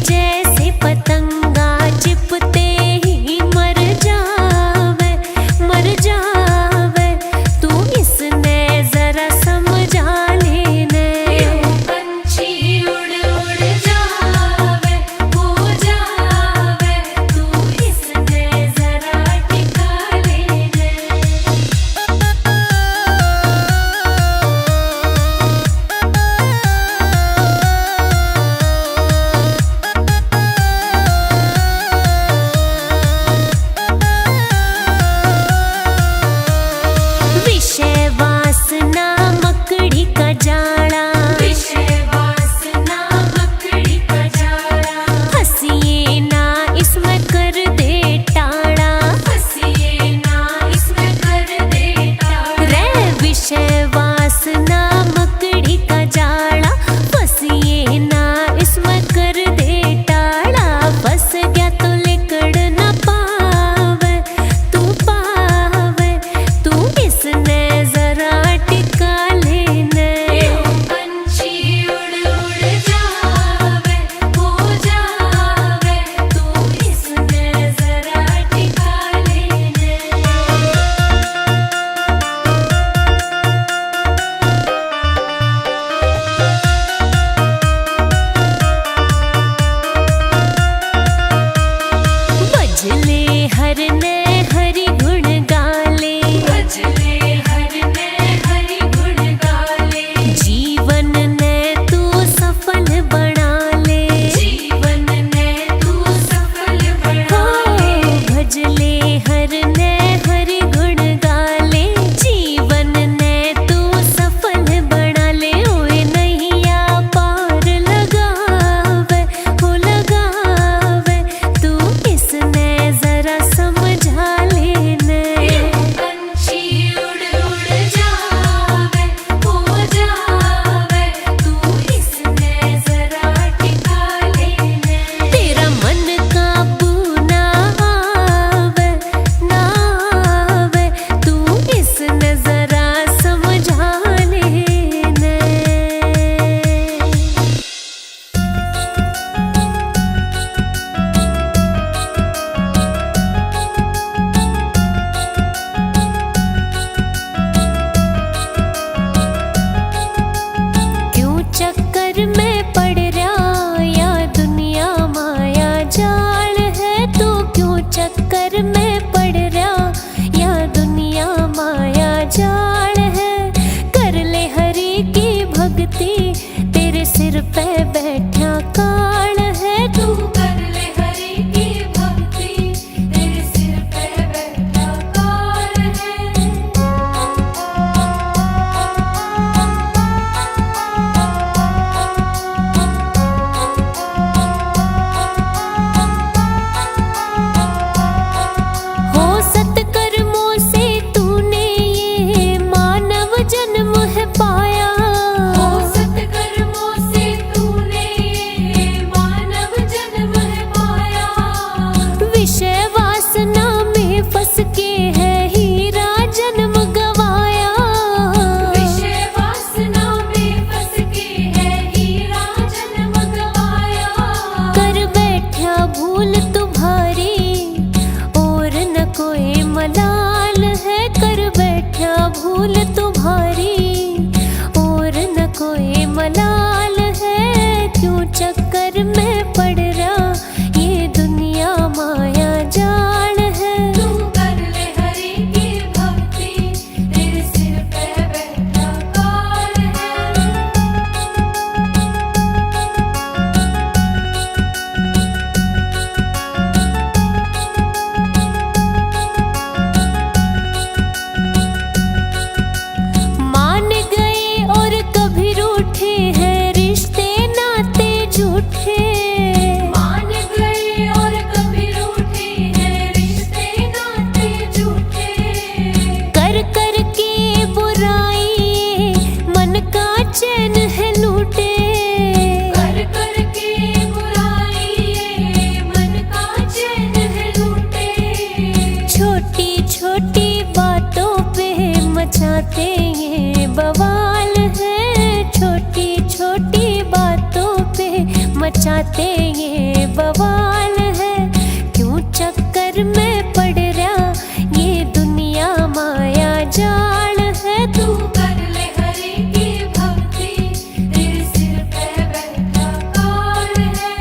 जैसे पतंगा चिपते ही मर जावे तू इसने जरा समझा लेने। पंछी उड़ उड़ जावे हो जावे तू इसने जरा टिका लेने। विषय वासना मकड़ी का जाड़ा, विषय वासना मकड़ी का जाड़ा, हंसिए ना इसमें कर दे टाड़ा, हंसिए ना इसमें कर दे टाड़ा। रे विषय वासना मकड़ी का जाड़ा, फंसिए ना इसमें कर दे टाड़ा। फंस गया तो लिकड़ न पावे तू इसने जरा टिका लेने। पंछी उड़ उड़ जावे हो जावे तू इसने जरा टिका लेने। बजले हरने हरि गुण गाले, बजले हरने हरि गुण गाले, जीवन ने तू सफल बना ले, जीवन ने तू सफल बना ले। भजले हरने हरि गुण गाले, जीवन ने तू सफल बना ले। ओए नैया पार लगावे हो लगावे तू इसने जरा समझा लेने। पंछी उड़ उड़ जावे हो जावे तू इसने जरा टिका लेने। तेरा मन काबू ना आवे तू इसने जरा समझा लेने। क्यों चक्कर में पड़ रहा या दुनिया माया जाल है तू, क्यों चक्कर में पड़ रहा या दुनिया माया जाल है। कर ले हरि की भक्ति तेरे सिर पे बैठा काल है तू, कर ले हरि की भक्ति तेरे सिर पे बैठा काल है। हो सत्कर्मों से तूने ये मानव जन्म है पाया, हो सत्कर्मों से तूने ये मानव जन्म है पाया। विषय वासना में फंस के है हीरा जन्म गवाया, विषय वासना में फंस के है हीरा जन्म गवाया। कर बैठा भूल तुम्हारी और न कोई मलाल है, कर बैठा भूल तुम्हारी और न कोई मलाल है। क्यों चक्कर में पड़ रहा ये दुनिया माया जाल है। तू कर ले हरि की भक्ति तेरे सिर पे बैठा काल है। मान गए और कभी रूठे हैं रिश्ते नाते झूठे, मान गए और कभी रूठे हैं रिश्ते नाते झूठे। कर कर के बुराई मन का चैन है लूटे, कर कर के बुराई मन का चैन है लूटे। छोटी छोटी बातों पे मचाते ये बवाल है, छोटी छोटी बातों पे मचाते ये सवाल है, क्यों चक्कर में पड़ रहा ये दुनिया माया जाल है। तू कर ले हरि की भक्ति, तेरे सिर पे बैठा काल है।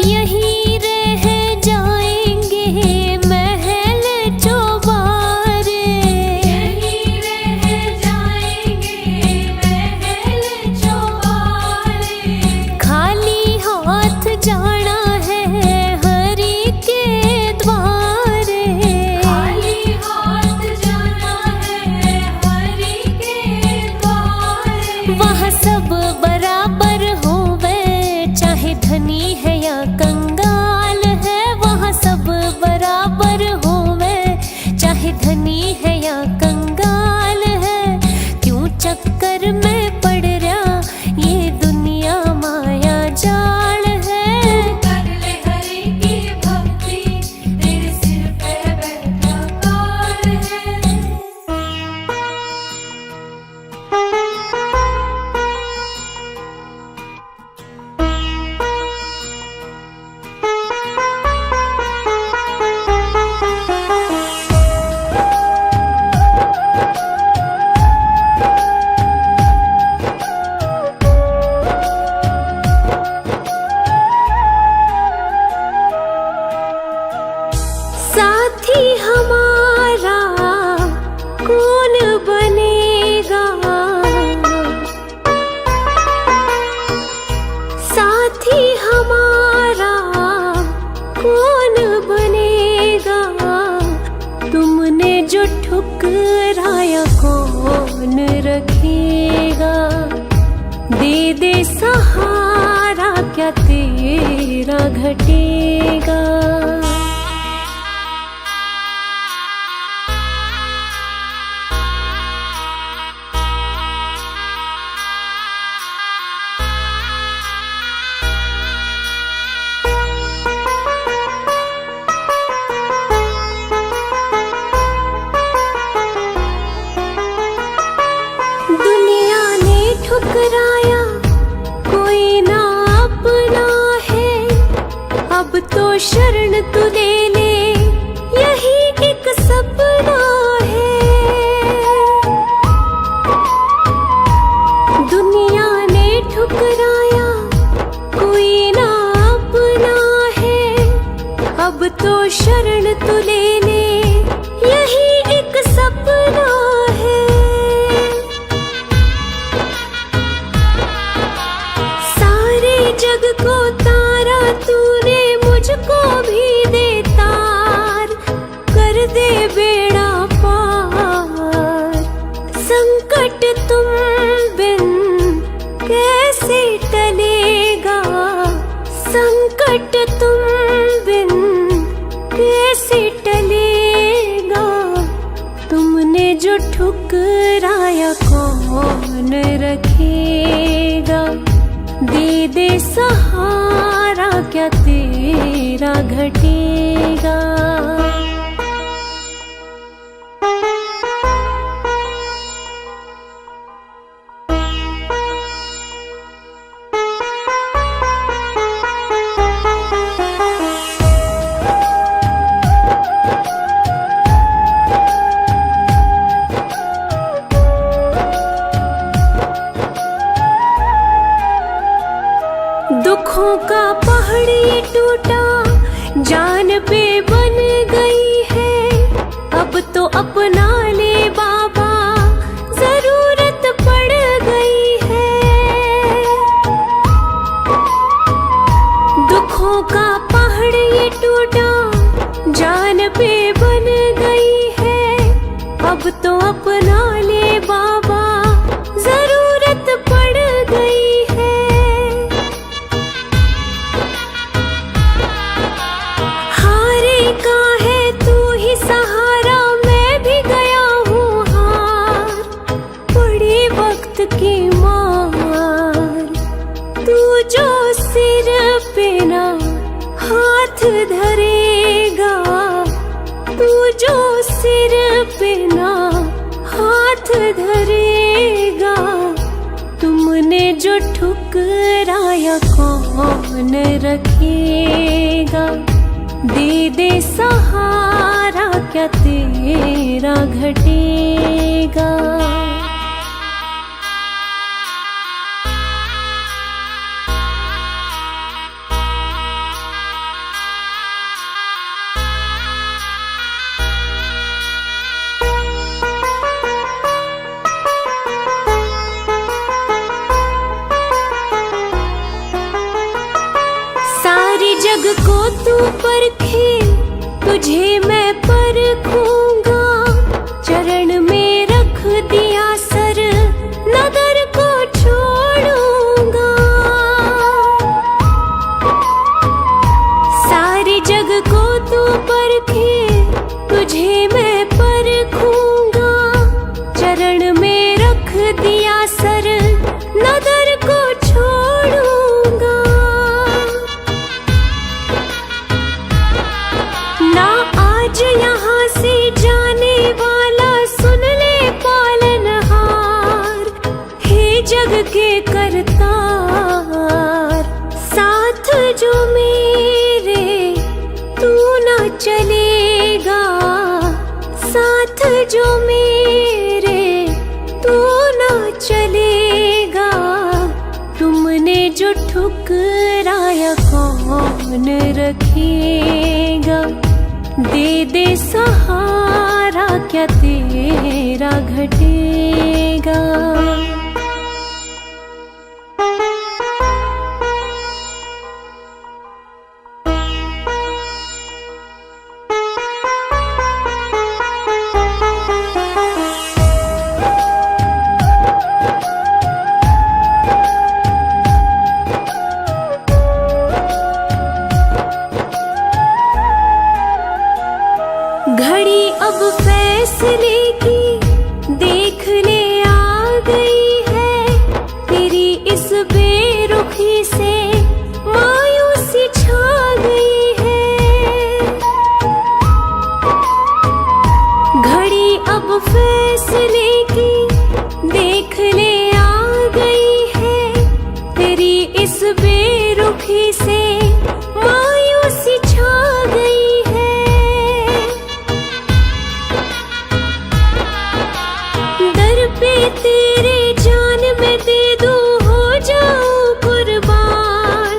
यहीं रह जाएंगे महल चौबारे, यहीं रह जाएंगे महल चौबारे। खाली हाथ जाना है हरि के द्वारे, खाली हाथ जाना है हरि के द्वारे। वहाँ सब बराबर होवे, चाहे धनी है या कंगाल है। वहाँ सब बराबर होवे, चाहे धनी है या कंगाल है। क्यों चक्कर में पड़ रहा ये दुनिया माया जाल है। कर ले हरि की भक्ति, तेरे सिर पे बैठा काल है। साथी हमारा कौन बनेगा, साथी हमारा कौन बनेगा। तुमने जो ठुकराया कौन रखेगा। दे दे सहारा क्या तेरा घटेगा। दुनिया ने ठुकराया कोई ना अपना है। अब तो शरण तू ले ले, यही एक सपना है। दुनिया ने ठुकराया कोई ना अपना है। अब तो शरण तू ले ले, यही एक सपना है। सारे जग को तारा तूने, मुझको भी दे तार। कर दे बेड़ा पार, संकट तुम बिन कैसे टलेगा। संकट तुम बिन कैसे टलेगा। तुमने जो ठुकराया कौन रखेगा। दे दे सहारा क्या तेरा घटेगा। दुखों का पहाड़ ये टूटा, जान पे बन गई है। अब तो अपना ले बाबा, जरूरत पड़ गई है। दुखों का पहाड़ ये टूटा, जान पे बन गई है। अब तो अपना ले बाबा, जरूरत पड़ गई है। जो सिर पे ना हाथ धरेगा। धरेगा। तुमने जो ठुकराया कौन रखेगा। दे दे सहारा क्या तेरा घटेगा। जग को तू परखे, तुझे मैं परखूंगा। चरण में रख दिया सर, नदर को छोड़ूंगा। सारे जग को तू परखे, तुझे मैं परखूंगा। चरण में रख दिया सर, नदर को छोड़ूंगा। ना आज यहाँ से जाने वाला, सुन ले पालनहार। हे जग के करतार, साथ जो मेरे तू ना चलेगा। साथ जो मेरे तू ना चलेगा। तुमने जो ठुकराया कौन रखेगा। दे दे सहारा क्या तेरा घटेगा। घड़ी अब फैसले की देख ले आ गई है। तेरी इस बेरुखी से मायूसी छा गई है। घड़ी अब फैसले की देख ले आ गई है। तेरी इस बेरुखी से मायूसी छा गई है। पे तेरे जान में दे दूं, हो जाऊं कुर्बान।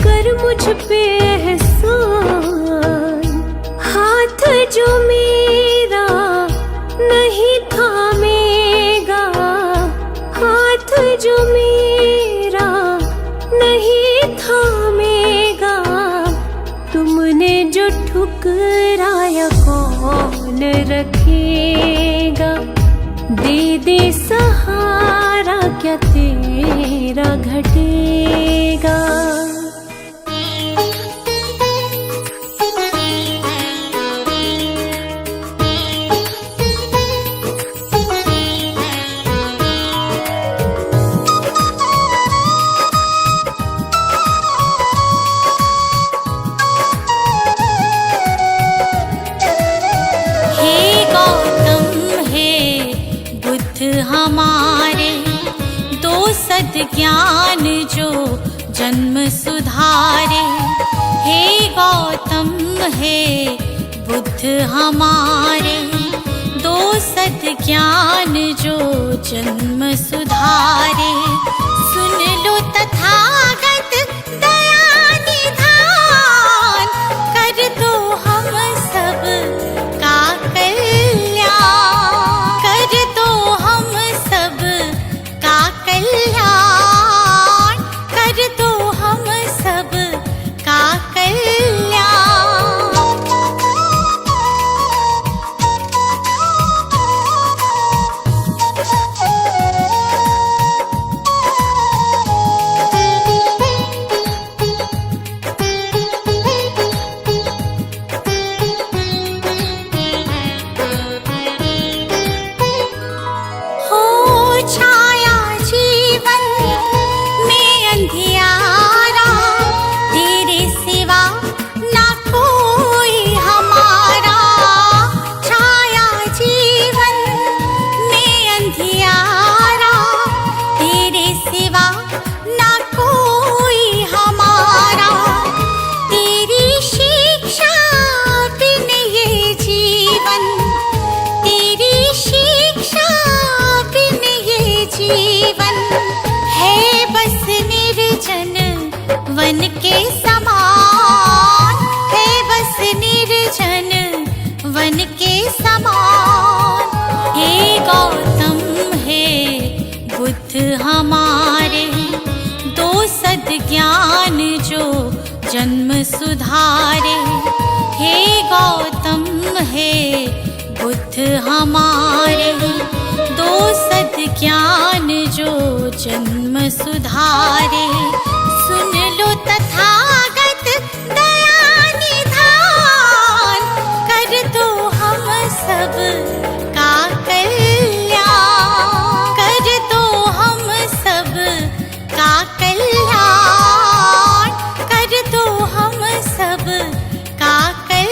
कर मुझ पे एहसान। हाथ जो मेरा नहीं थामेगा। हाथ जो मेरा नहीं थामेगा। तुमने जो ठुकराया कौन रखेगा। दे दे सहारा क्या तेरा घटेगा। हमारे दो सद्ज्ञान जो जन्म सुधारे। हे गौतम हे बुद्ध हमारे दो सद्ज्ञान जो जन्म सुधारे। सुन लो तथागत दया निधान, कर दो हम सब का कल्याण। कर दो हम सब का कल्याण। कर दो हम सब का कल्याण। जीवन है बस निर्जन वन के समान, है बस निर्जन वन के समान। हे गौतम हे बुद्ध हमारे, दो सद ज्ञान जो जन्म सुधारे। हे गौतम हे बुद्ध हमारे, दो सद ज्ञान जो जन्म सुधारे। सुन लो तथागत दया निधान, कर दो हम सब का कल्याण, कर दो हम सब का कल्याण, कर दो हम सब का कल्याण।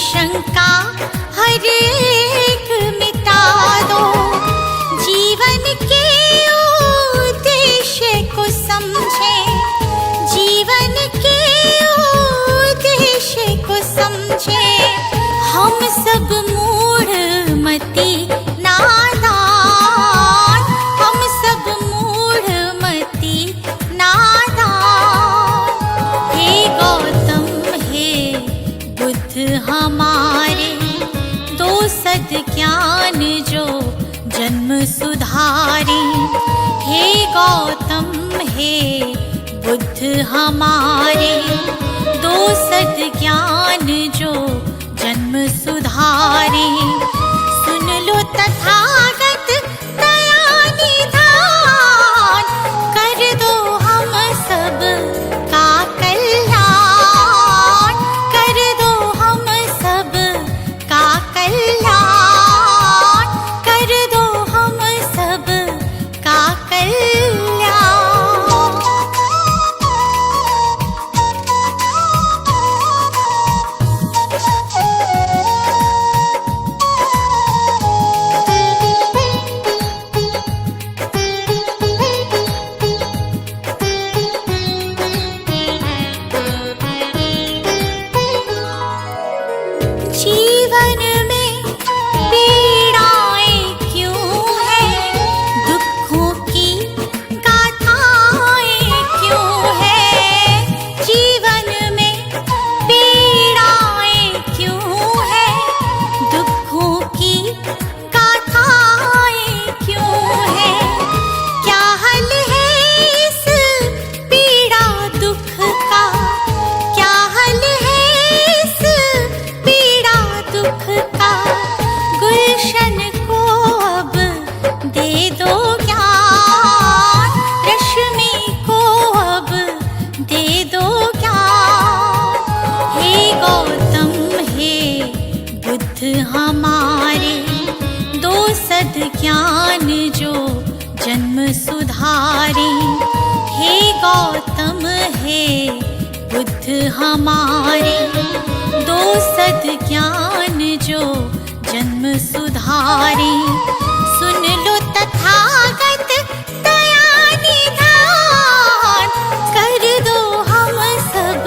शंका हर एक मिटा दो, जीवन के उद्देश्य को समझे, जीवन के उद्देश्य को समझे। हम सब मूढ़ मति नादान, हम सब मूढ़ मति नादान। हे गौतम हे बुद्ध हमारे, दो सद ज्ञान जो जन्म सुधारे। हे गौतम हे बुद्ध हमारे, दो सद ज्ञान जो जन्म सुधारे। सुन लो तथागत दया निधान, कर दो हम सब का कल्याण, कर दो हम सब का कल्याण, कर दो हम सब का कल्याण। जीवन में पीड़ाएं क्यों हैं, दुखों की गाथाएं क्यों हैं। जीवन में पीड़ाएं क्यों हैं, दुखों की गाथाएं क्यों हैं। क्या हल है इस पीड़ा दुख का, क्या हल है इस पीड़ा दुख का। गुलशन को अब दे दो ज्ञान, रश्मि को अब दे दो ज्ञान। हे गौतम हे बुद्ध हमारे, दो सद ज्ञान जो जन्म सुधारे। हे गौतम हे बुद्ध हमारे, दो सद ज्ञान जो जन्म सुधारे। सुन लो तथागत दया निधान, कर दो हम सब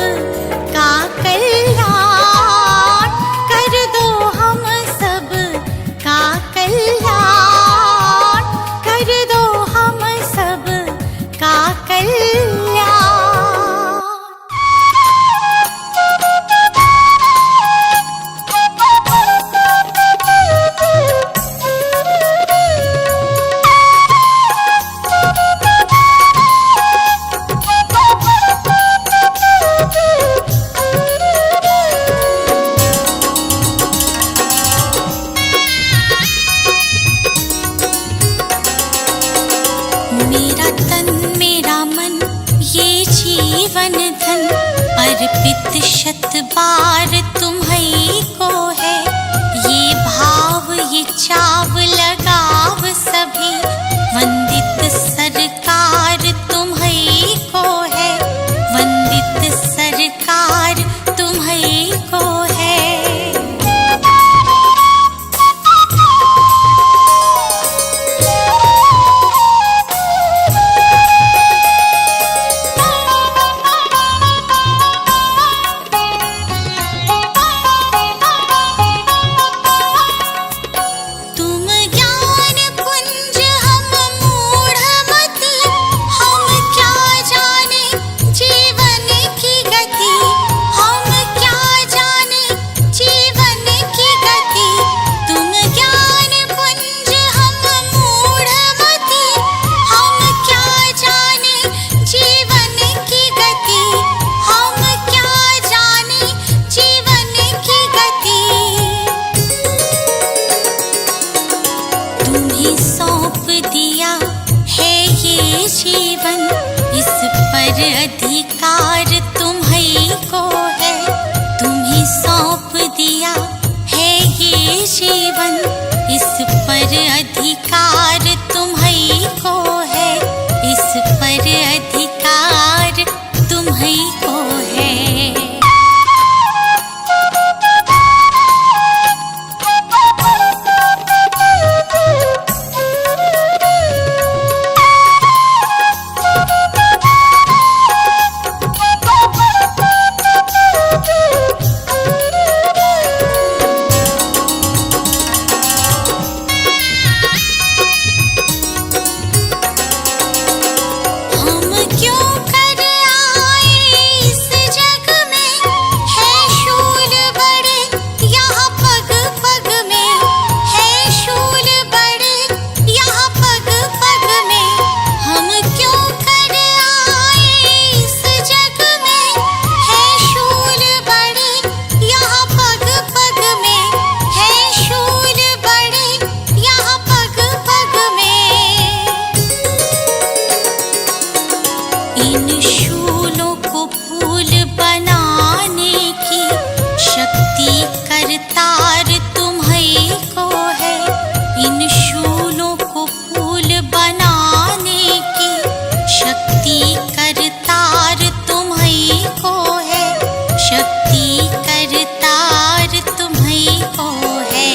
का कल्याण, कर दो हम सब का कल्याण, कर दो हम सब का कल्याण। मेरा तन मेरा मन ये जीवन धन, वंदित शत बार तुम्हीं को है, ये भाव ये चाव लगाव सभी। वंदित सरकार तुम्हीं को है, वंदित सरकार तुम्हीं को है। अधिकार तुम्हीं को है, तुम्हीं सौंप दिया है ये जीवन, इस पर अधिकार तुम्हीं को है, इस पर अधिकार तुम्हीं को है। इन शूलों को फूल बनाने की शक्ति करतार तुम्हीं को है, इन शूलों को फूल बनाने की शक्ति करतार तुम्हीं को है, शक्ति करतार तुम्हीं को है।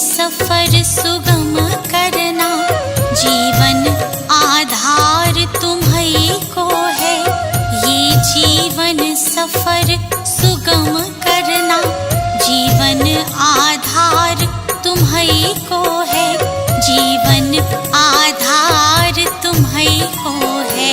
सफर सुगम करना, जीवन आधार तुम्हीं को है, ये जीवन सफर सुगम करना, जीवन आधार तुम्हीं को है, जीवन आधार तुम्हीं को है।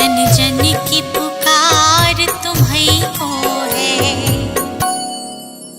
जन जन की पुकार।